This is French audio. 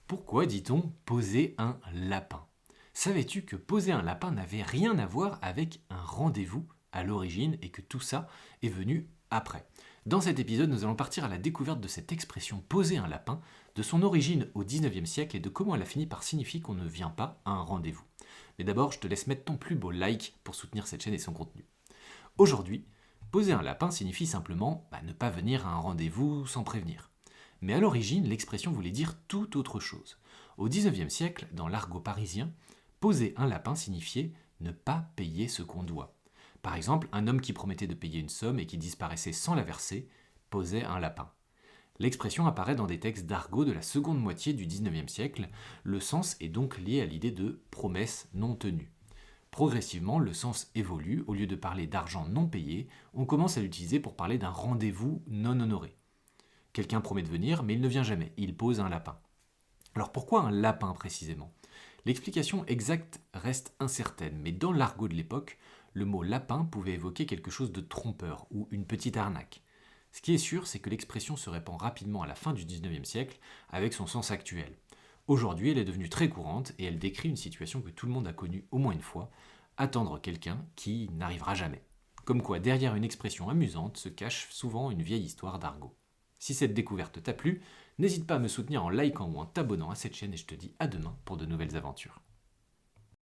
Pourquoi dit-on poser un lapin? Savais-tu que poser un lapin n'avait rien à voir avec un rendez-vous à l'origine et que tout ça est venu après? Dans cet épisode, nous allons partir à la découverte de cette expression poser un lapin, de son origine au 19e siècle et de comment elle a fini par signifier qu'on ne vient pas à un rendez-vous. Mais d'abord, je te laisse mettre ton plus beau like pour soutenir cette chaîne et son contenu. Aujourd'hui, poser un lapin signifie simplement ne pas venir à un rendez-vous sans prévenir. Mais à l'origine, l'expression voulait dire tout autre chose. Au XIXe siècle, dans l'argot parisien, poser un lapin signifiait ne pas payer ce qu'on doit. Par exemple, un homme qui promettait de payer une somme et qui disparaissait sans la verser posait un lapin. L'expression apparaît dans des textes d'argot de la seconde moitié du XIXe siècle. Le sens est donc lié à l'idée de promesse non tenue. Progressivement, le sens évolue. Au lieu de parler d'argent non payé, on commence à l'utiliser pour parler d'un rendez-vous non honoré. Quelqu'un promet de venir, mais il ne vient jamais. Il pose un lapin. Alors pourquoi un lapin précisément? L'explication exacte reste incertaine, mais dans l'argot de l'époque, le mot lapin pouvait évoquer quelque chose de trompeur ou une petite arnaque. Ce qui est sûr, c'est que l'expression se répand rapidement à la fin du 19e siècle avec son sens actuel. Aujourd'hui, elle est devenue très courante et elle décrit une situation que tout le monde a connue au moins une fois, attendre quelqu'un qui n'arrivera jamais. Comme quoi, derrière une expression amusante se cache souvent une vieille histoire d'argot. Si cette découverte t'a plu, n'hésite pas à me soutenir en likant ou en t'abonnant à cette chaîne et je te dis à demain pour de nouvelles aventures.